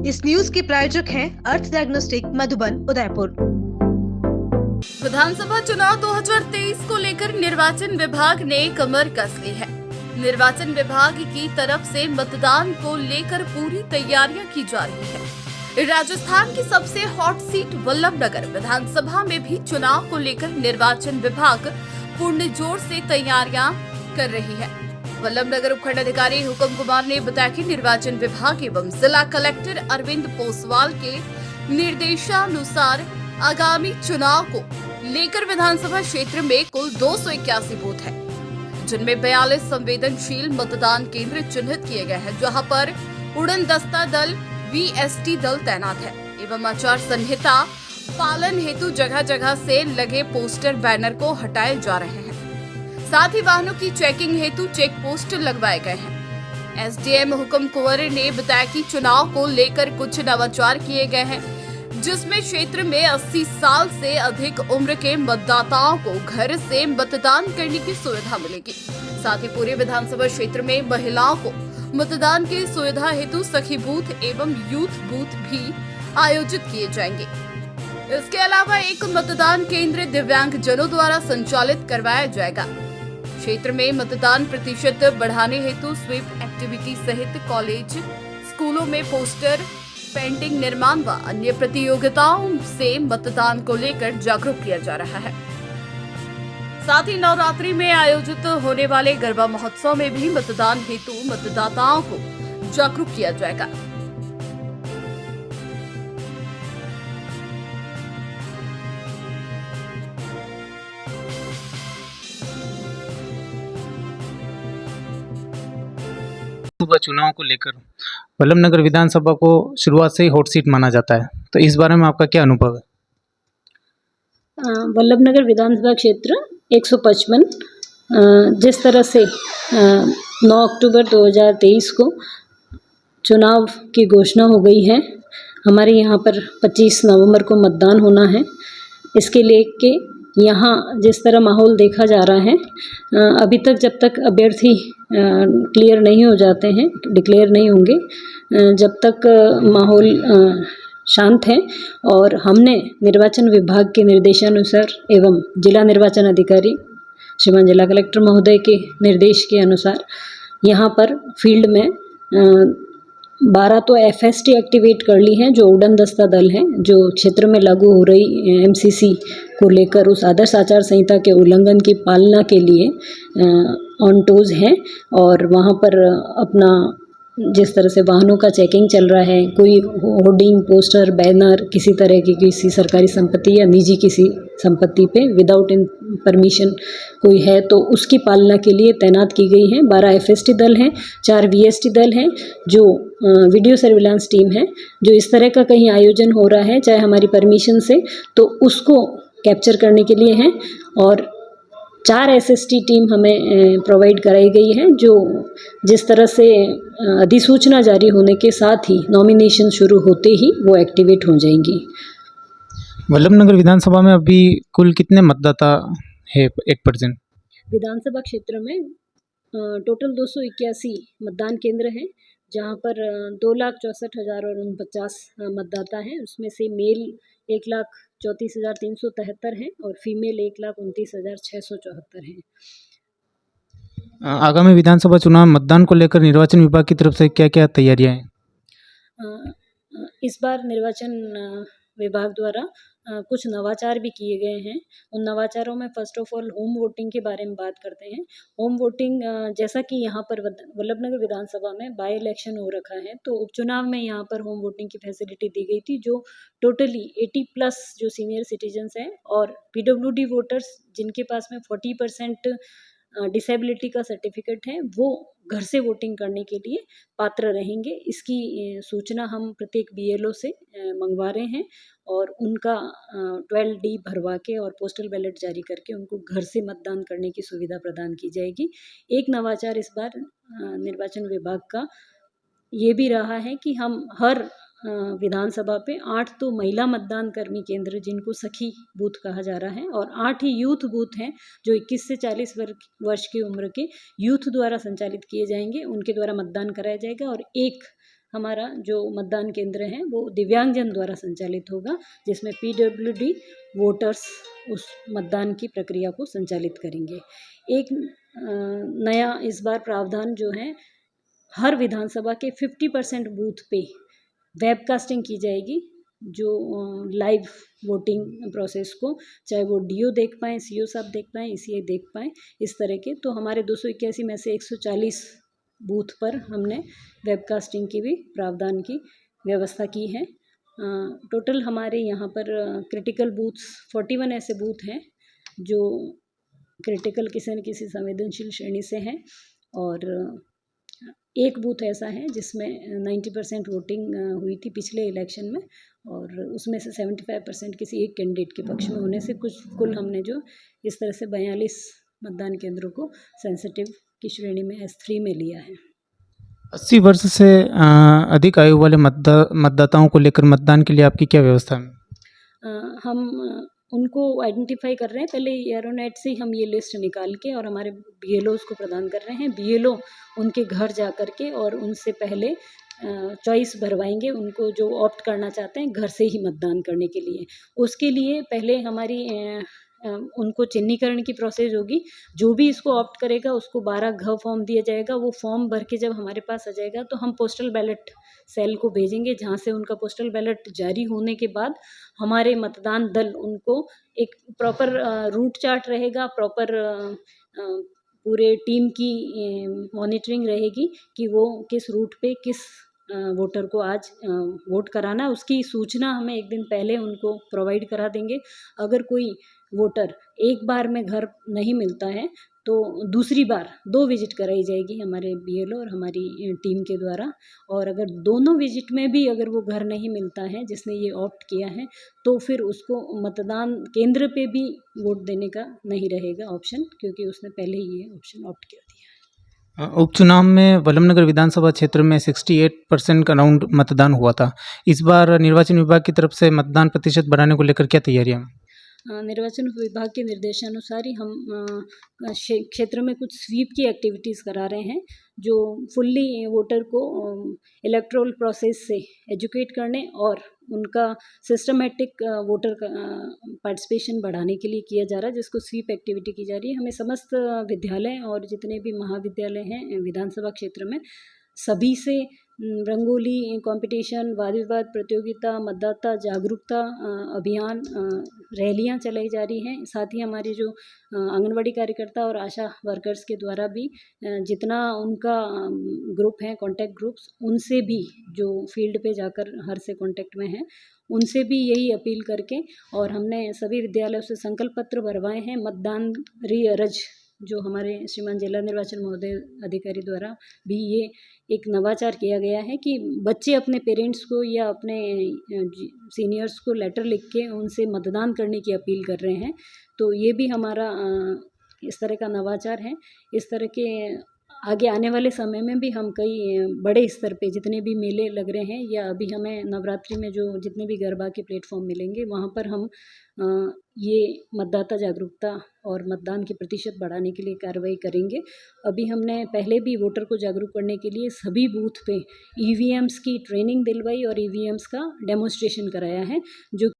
इस न्यूज के प्रायोजक हैं अर्थ डायग्नोस्टिक मधुबन उदयपुर। विधानसभा चुनाव 2023 को लेकर निर्वाचन विभाग ने कमर कस ली है। निर्वाचन विभाग की तरफ से मतदान को लेकर पूरी तैयारियां की जा रही है। राजस्थान की सबसे हॉट सीट वल्लभनगर विधानसभा में भी चुनाव को लेकर निर्वाचन विभाग पूर्ण जोर से तैयारियां कर रही है। वल्लभनगर उपखंड अधिकारी हुक्म कुमार ने बताया कि निर्वाचन विभाग एवं जिला कलेक्टर अरविंद पोसवाल के निर्देशानुसार आगामी चुनाव को लेकर विधानसभा क्षेत्र में कुल 281 बूथ है, जिनमें 42 संवेदनशील मतदान केंद्र चिन्हित किए गए हैं, जहां पर उड़न दस्ता दल वीएसटी दल तैनात है एवं आचार संहिता पालन हेतु जगह जगह से लगे पोस्टर बैनर को हटाए जा रहे हैं। साथ ही वाहनों की चेकिंग हेतु चेक पोस्ट लगवाए गए हैं। एसडीएम हुक्म कुंवर ने बताया कि चुनाव को लेकर कुछ नवाचार किए गए हैं, जिसमें क्षेत्र में 80 साल से अधिक उम्र के मतदाताओं को घर से मतदान करने की सुविधा मिलेगी। साथ ही पूरे विधानसभा क्षेत्र में महिलाओं को मतदान की सुविधा हेतु सखी बूथ एवं यूथ बूथ भी आयोजित किए जाएंगे। इसके अलावा एक मतदान केंद्र दिव्यांग जनों द्वारा संचालित करवाया जाएगा। क्षेत्र में मतदान प्रतिशत बढ़ाने हेतु स्वीप एक्टिविटी सहित कॉलेज, स्कूलों में पोस्टर, पेंटिंग निर्माण व अन्य प्रतियोगिताओं से मतदान को लेकर जागरूक किया जा रहा है। साथ ही नवरात्रि में आयोजित होने वाले गरबा महोत्सव में भी मतदान हेतु मतदाताओं को जागरूक किया जाएगा। लोकसभा चुनाव को लेकर वल्लभनगर विधानसभा को शुरुआत से ही हॉट सीट माना जाता है, तो इस बारे में आपका क्या अनुभव है? वल्लभनगर विधानसभा क्षेत्र 155 जिस तरह से 9 अक्टूबर 2023 को चुनाव की घोषणा हो गई है, हमारे यहाँ पर 25 नवंबर को मतदान होना है। इसके लेके यहाँ जिस तरह माहौल देखा जा रहा है, अभी तक जब तक अभ्यर्थी क्लियर नहीं हो जाते हैं, डिक्लेयर नहीं होंगे, जब तक माहौल शांत है। और हमने निर्वाचन विभाग के निर्देशानुसार एवं जिला निर्वाचन अधिकारी श्रीमान जिला कलेक्टर महोदय के निर्देश के अनुसार यहाँ पर फील्ड में 12 तो एफएसटी एक्टिवेट कर ली हैं, जो उड़न दस्ता दल हैं, जो क्षेत्र में लागू हो रही एमसीसी को लेकर उस आदर्श आचार संहिता के उल्लंघन की पालना के लिए ऑन टोज हैं। और वहाँ पर अपना जिस तरह से वाहनों का चेकिंग चल रहा है, कोई होर्डिंग, पोस्टर, बैनर किसी तरह की किसी सरकारी संपत्ति या निजी किसी संपत्ति पे विदाउट इन परमिशन कोई है तो उसकी पालना के लिए तैनात की गई है। 12 एफएसटी दल हैं, 4 वीएसटी दल हैं, जो वीडियो सर्विलांस टीम है। जो इस तरह का कहीं आयोजन हो रहा है चाहे हमारी परमिशन से, तो उसको कैप्चर करने के लिए हैं। और 4 एसएसटी टीम हमें प्रोवाइड कराई गई है, जो जिस तरह से अधिसूचना जारी होने के साथ ही नॉमिनेशन शुरू होते ही वो एक्टिवेट हो जाएंगी। वल्लभनगर विधानसभा में अभी कुल कितने मतदाता है 1%? विधानसभा क्षेत्र में टोटल 281 मतदान केंद्र हैं, जहां पर 2,64,049 मतदाता हैं। उसमें से मेल 1,34,373 हैं और फीमेल 1,29,674 हैं। आगामी विधानसभा चुनाव में मतदान को लेकर निर्वाचन विभाग की तरफ से क्या क्या तैयारियां हैं? इस बार निर्वाचन विभाग द्वारा कुछ नवाचार भी किए गए हैं। उन नवाचारों में first of all home voting के बारे में बात करते हैं। होम वोटिंग, जैसा कि यहाँ पर वल्लभनगर विधानसभा में बाय इलेक्शन हो रखा है, तो उपचुनाव में यहाँ पर होम वोटिंग की फैसिलिटी दी गई थी, जो टोटली 80+ जो सीनियर सिटीजन्स हैं और पीडब्ल्यूडी वोटर्स जिनके पास में 40% डिसेबिलिटी का सर्टिफिकेट है, वो घर से वोटिंग करने के लिए पात्र रहेंगे। इसकी सूचना हम प्रत्येक बीएलओ से मंगवा रहे हैं और उनका 12D भरवा के और पोस्टल बैलेट जारी करके उनको घर से मतदान करने की सुविधा प्रदान की जाएगी। एक नवाचार इस बार निर्वाचन विभाग का ये भी रहा है कि हम हर विधानसभा पे 8 तो महिला मतदान कर्मी केंद्र, जिनको सखी बूथ कहा जा रहा है, और 8 ही यूथ बूथ हैं जो 21 से 40 वर्ष की उम्र के यूथ द्वारा संचालित किए जाएंगे। उनके द्वारा मतदान कराया जाएगा और एक हमारा जो मतदान केंद्र है वो दिव्यांगजन द्वारा संचालित होगा, जिसमें पीडब्ल्यूडी वोटर्स उस मतदान की प्रक्रिया को संचालित करेंगे। एक नया इस बार प्रावधान जो है, हर विधानसभा के 50% बूथ पे वेबकास्टिंग की जाएगी, जो लाइव वोटिंग प्रोसेस को, चाहे वो डीओ देख पाएँ, सीओ साहब देख पाएँ, ईसीआई देख पाएँ, इस तरह के। तो हमारे 281 में से 140 बूथ पर हमने वेबकास्टिंग की भी प्रावधान की व्यवस्था की है। टोटल हमारे यहाँ पर क्रिटिकल बूथ्स 41 ऐसे बूथ हैं जो क्रिटिकल किसी न किसी संवेदनशील श्रेणी से हैं, और एक बूथ ऐसा है जिसमें 90% वोटिंग हुई थी पिछले इलेक्शन में, और उसमें से 75% किसी एक कैंडिडेट के पक्ष में होने से कुल हमने जो इस तरह से 42 मतदान केंद्रों को सेंसिटिव की श्रेणी में S3 में लिया है। 80 वर्ष से अधिक आयु वाले मतदाताओं को लेकर मतदान के लिए आपकी क्या व्यवस्था है? हम उनको आइडेंटिफाई कर रहे हैं। पहले एरोनेट से हम ये लिस्ट निकाल के और हमारे बीएलओज़ को प्रदान कर रहे हैं। बीएलओ उनके घर जा कर के और उनसे पहले चॉइस भरवाएंगे, उनको जो ऑप्ट करना चाहते हैं घर से ही मतदान करने के लिए। उसके लिए पहले हमारी उनको चिन्हीकरण की प्रोसेस होगी। जो भी इसको ऑप्ट करेगा उसको 12 घ फॉर्म दिया जाएगा। वो फॉर्म भर के जब हमारे पास आ जाएगा तो हम पोस्टल बैलेट सेल को भेजेंगे, जहाँ से उनका पोस्टल बैलेट जारी होने के बाद हमारे मतदान दल उनको एक प्रॉपर रूट चार्ट रहेगा, प्रॉपर पूरे टीम की मॉनिटरिंग रहेगी कि वो किस रूट पे किस वोटर को आज वोट कराना है, उसकी सूचना हमें एक दिन पहले उनको प्रोवाइड करा देंगे। अगर कोई वोटर एक बार में घर नहीं मिलता है तो दूसरी बार 2 विजिट कराई जाएगी हमारे बीएलओ और हमारी टीम के द्वारा, और अगर दोनों विजिट में भी अगर वो घर नहीं मिलता है जिसने ये ऑप्ट किया है, तो फिर उसको मतदान केंद्र पे भी वोट देने का नहीं रहेगा ऑप्शन, क्योंकि उसने पहले ही ये ऑप्शन ऑप्ट कर दिया है। उपचुनाव में बलमनगर विधानसभा क्षेत्र में 68% का अराउंड मतदान हुआ था। इस बार निर्वाचन विभाग की तरफ से मतदान प्रतिशत बढ़ाने को लेकर क्या तैयारियां? निर्वाचन विभाग के निर्देशानुसार ही हम क्षेत्र में कुछ स्वीप की एक्टिविटीज़ करा रहे हैं, जो फुल्ली वोटर को इलेक्टोरल प्रोसेस से एजुकेट करने और उनका सिस्टमेटिक वोटर पार्टिसिपेशन बढ़ाने के लिए किया जा रहा है, जिसको स्वीप एक्टिविटी की जा रही है। हमें समस्त विद्यालय और जितने भी महाविद्यालय हैं विधानसभा क्षेत्र में, सभी से रंगोली कंपटीशन, वाद विवाद प्रतियोगिता, मतदाता जागरूकता अभियान, रैलियां चलाई जा रही हैं। साथ ही हमारे जो आंगनवाड़ी कार्यकर्ता और आशा वर्कर्स के द्वारा भी जितना उनका ग्रुप है, कॉन्टैक्ट ग्रुप्स, उनसे भी जो फील्ड पे जाकर हर से कॉन्टैक्ट में हैं, उनसे भी यही अपील करके, और हमने सभी विद्यालयों से संकल्प पत्र भरवाए हैं। मतदान री अरज जो हमारे श्रीमान जिला निर्वाचन महोदय अधिकारी द्वारा भी ये एक नवाचार किया गया है कि बच्चे अपने पेरेंट्स को या अपने सीनियर्स को लेटर लिख के उनसे मतदान करने की अपील कर रहे हैं। तो ये भी हमारा इस तरह का नवाचार है। इस तरह के आगे आने वाले समय में भी हम कई बड़े स्तर पे जितने भी मेले लग रहे हैं, या अभी हमें नवरात्रि में जो जितने भी गरबा के प्लेटफॉर्म मिलेंगे, वहाँ पर हम ये मतदाता जागरूकता और मतदान के प्रतिशत बढ़ाने के लिए कार्रवाई करेंगे। अभी हमने पहले भी वोटर को जागरूक करने के लिए सभी बूथ पे ईवीएम्स की ट्रेनिंग दिलवाई और ईवीएम्स का डेमोन्स्ट्रेशन कराया है, जो